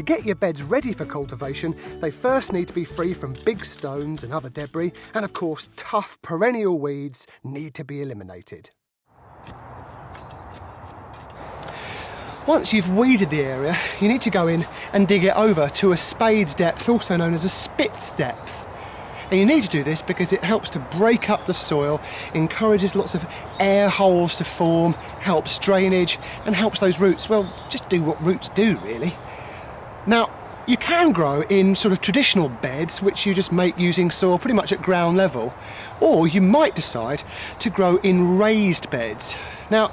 To get your beds ready for cultivation, they first need to be free from big stones and other debris, and of course tough perennial weeds need to be eliminated. Once you've weeded the area, you need to go in and dig it over to a spade's depth, also known as a spit's depth. And you need to do this because it helps to break up the soil, encourages lots of air holes to form, helps drainage, and helps those roots, well, just do what roots do, really. Now, you can grow in sort of traditional beds, which you just make using soil pretty much at ground level, or you might decide to grow in raised beds. Now,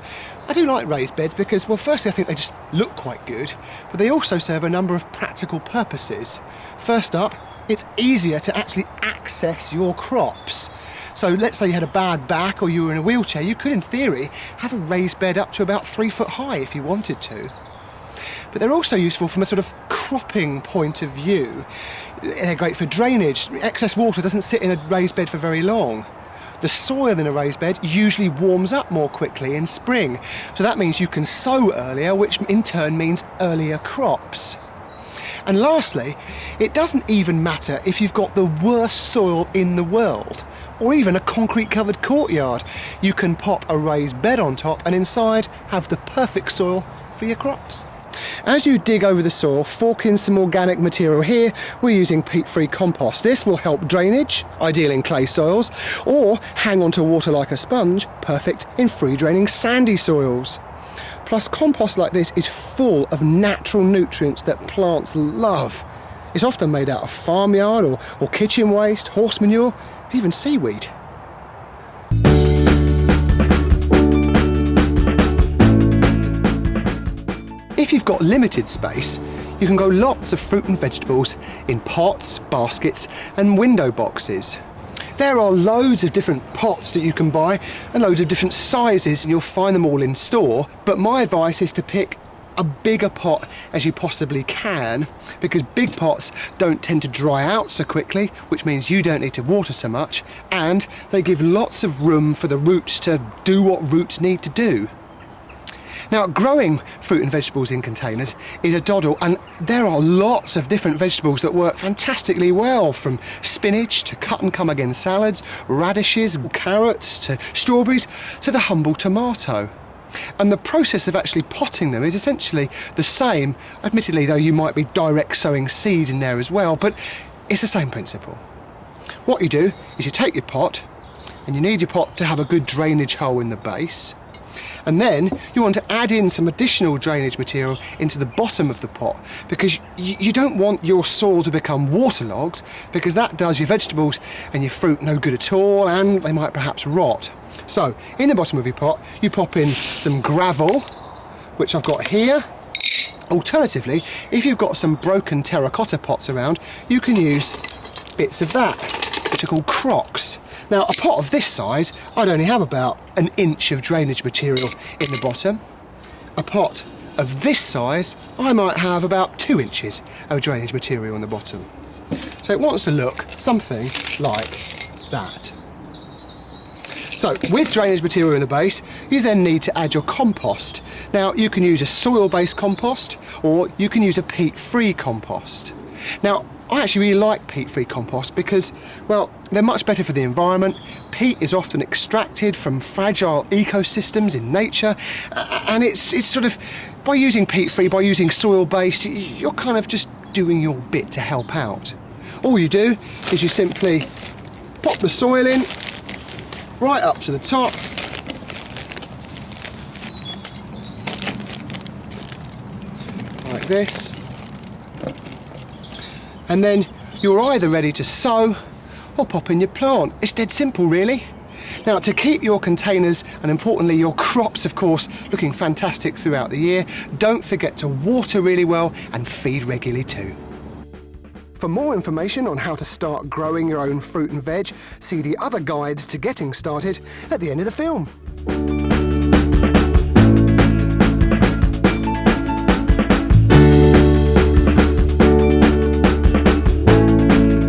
I do like raised beds because, well, firstly, I think they just look quite good, but they also serve a number of practical purposes. First up, it's easier to actually access your crops. So let's say you had a bad back or you were in a wheelchair, you could, in theory, have a raised bed up to about 3 foot high if you wanted to. But they're also useful from a sort of cropping point of view. They're great for drainage. Excess water doesn't sit in a raised bed for very long. The soil in a raised bed usually warms up more quickly in spring, so that means you can sow earlier, which in turn means earlier crops. And lastly, it doesn't even matter if you've got the worst soil in the world, or even a concrete covered courtyard. You can pop a raised bed on top and inside have the perfect soil for your crops. As you dig over the soil, fork in some organic material. Here we're using peat-free compost. This will help drainage, ideal in clay soils, or hang onto water like a sponge, perfect in free-draining sandy soils. Plus, compost like this is full of natural nutrients that plants love. It's often made out of farmyard or kitchen waste, horse manure, even seaweed. If you've got limited space, you can grow lots of fruit and vegetables in pots, baskets and window boxes. There are loads of different pots that you can buy and loads of different sizes, and you'll find them all in store, but my advice is to pick a bigger pot as you possibly can, because big pots don't tend to dry out so quickly, which means you don't need to water so much, and they give lots of room for the roots to do what roots need to do. Now, growing fruit and vegetables in containers is a doddle, and there are lots of different vegetables that work fantastically well, from spinach to cut and come again salads, radishes, carrots to strawberries to the humble tomato. And the process of actually potting them is essentially the same, admittedly though you might be direct sowing seed in there as well, but it's the same principle. What you do is you take your pot, and you need your pot to have a good drainage hole in the base. And then you want to add in some additional drainage material into the bottom of the pot, because you don't want your soil to become waterlogged, because that does your vegetables and your fruit no good at all, and they might perhaps rot. So in the bottom of your pot you pop in some gravel, which I've got here. Alternatively, if you've got some broken terracotta pots around, you can use bits of that, which are called crocks. Now, a pot of this size, I'd only have about 1 inch of drainage material in the bottom. A pot of this size, I might have about 2 inches of drainage material on the bottom. So it wants to look something like that. So, with drainage material in the base, you then need to add your compost. Now, you can use a soil-based compost, or you can use a peat-free compost. Now, I actually really like peat-free compost because, well, they're much better for the environment. Peat is often extracted from fragile ecosystems in nature, and it's sort of, by using peat-free, by using soil-based, you're kind of just doing your bit to help out. All you do is you simply pop the soil in, right up to the top, like this. And then you're either ready to sow or pop in your plant. It's dead simple, really. Now, to keep your containers, and importantly your crops of course, looking fantastic throughout the year, don't forget to water really well and feed regularly too. For more information on how to start growing your own fruit and veg, see the other guides to getting started at the end of the film.